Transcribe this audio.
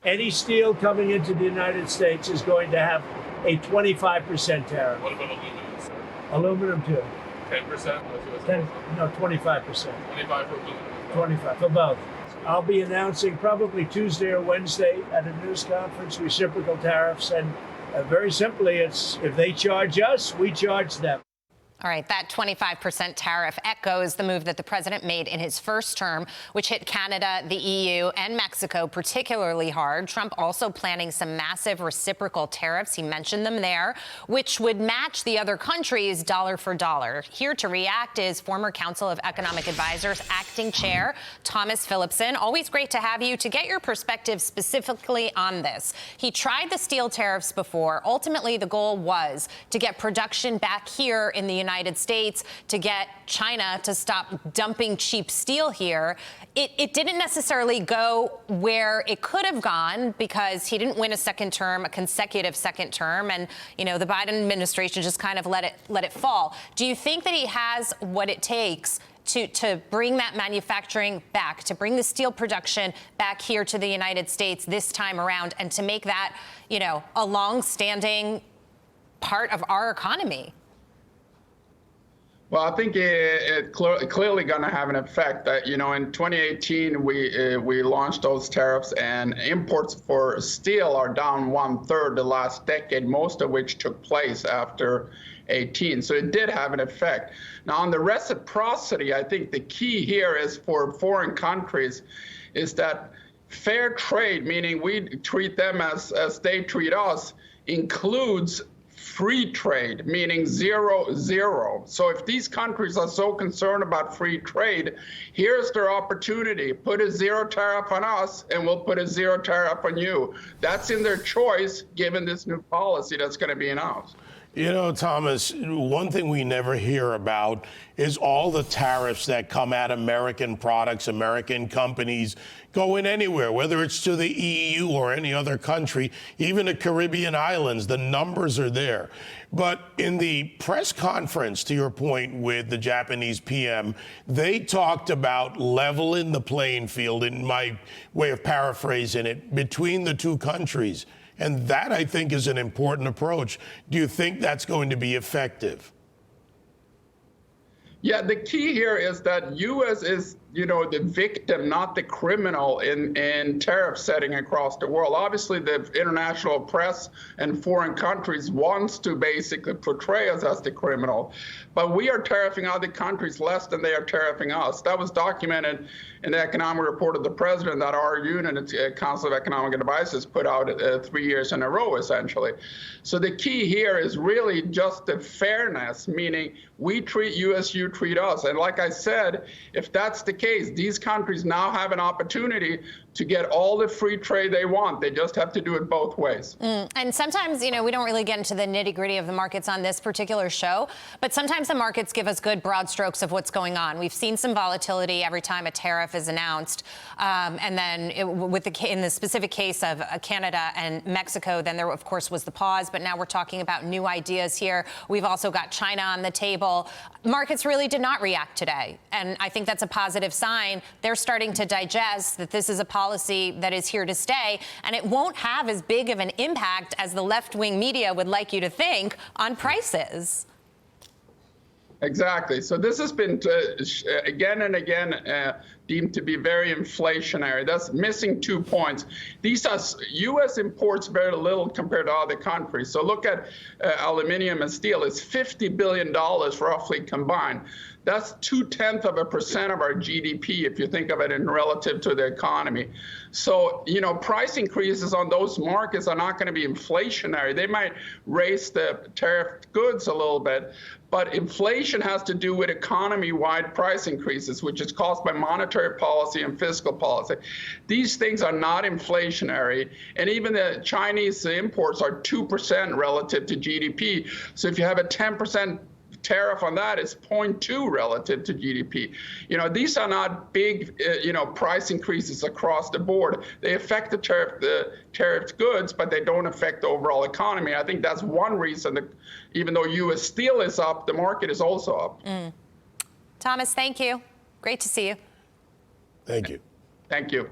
Any steel coming into the United States is going to have a 25% tariff. What about aluminum, sir? Aluminum too. 10%? 25%. 25 for aluminum. 25 for both. I'll be announcing probably Tuesday or Wednesday at a news conference reciprocal tariffs, and very simply, it's if they charge us, we charge them. All right, that 25% tariff echoes the move that the president made in his first term, which hit Canada, the EU, and Mexico particularly hard. Trump also planning some massive reciprocal tariffs. He mentioned them there, which would match the other countries dollar for dollar. Here to react is former Council of Economic Advisors acting chair Tomas Philipson. Always great to have you to get your perspective specifically on this. He tried the steel tariffs before. Ultimately, the goal was to get production back here in the United States, to get China to stop dumping cheap steel here. It didn't necessarily go where it could have gone because he didn't win a consecutive second term, and the Biden administration just kind of let it fall. Do you think that he has what it takes to bring that manufacturing back, to bring the steel production back here to the United States this time around, and to make that a long-standing part of our economy? Well, I think it's clearly going to have an effect. That in 2018 we launched those tariffs, and imports for steel are down 1/3 the last decade, most of which took place after 18. So it did have an effect. Now, on the reciprocity, I think the key here is for foreign countries is that fair trade, meaning we treat them as they treat us, includes free trade, meaning zero. So if these countries are so concerned about free trade, here's their opportunity. Put a zero tariff on us and we'll put a zero tariff on you. That's in their choice, given this new policy that's going to be announced. Thomas, one thing we never hear about is all the tariffs that come at American products, American companies going anywhere, whether it's to the EU or any other country, even the Caribbean islands. The numbers are there. But in the press conference, to your point with the Japanese PM, they talked about leveling the playing field, in my way of paraphrasing it, between the two countries. And that, I think, is an important approach. Do you think that's going to be effective? Yeah, the key here is that U.S. is, the victim, not the criminal in tariff setting across the world. Obviously, the international press and foreign countries wants to basically portray us as the criminal. But we are tariffing other countries less than they are tariffing us. That was documented in the economic report of the president that our unit, Council of Economic Advisors, put out 3 years in a row, essentially. So the key here is really just the fairness, meaning we treat you as you treat us. And like I said, if that's the case, these countries now have an opportunity to get all the free trade they want. They just have to do it both ways. And sometimes, we don't really get into the nitty-gritty of the markets on this particular show, but sometimes the markets give us good broad strokes of what's going on. We've seen some volatility every time a tariff is announced. And then in the specific case of Canada and Mexico, then there, of course, was the pause. But now we're talking about new ideas here. We've also got China on the table. Markets really did not react today. And I think that's a positive sign. They're starting to digest that this is a policy that is here to stay, and it won't have as big of an impact as the left-wing media would like you to think on prices. Exactly. So this has been again and again deemed to be very inflationary. That's missing 2 points. These are U.S. imports very little compared to other countries. So look at aluminum and steel. It's $50 billion roughly combined. That's 0.2% of our GDP, if you think of it in relative to the economy. So, price increases on those markets are not going to be inflationary. They might raise the tariff goods a little bit, but inflation has to do with economy-wide price increases, which is caused by monetary policy and fiscal policy. These things are not inflationary, and even the Chinese imports are 2% relative to GDP. So if you have a 10% tariff on that, is 0.2 relative to GDP. These are not big, price increases across the board. They affect the tariffed goods, but they don't affect the overall economy. I think that's one reason that even though U.S. steel is up, the market is also up. Thomas, thank you. Great to see you. Thank you. Thank you.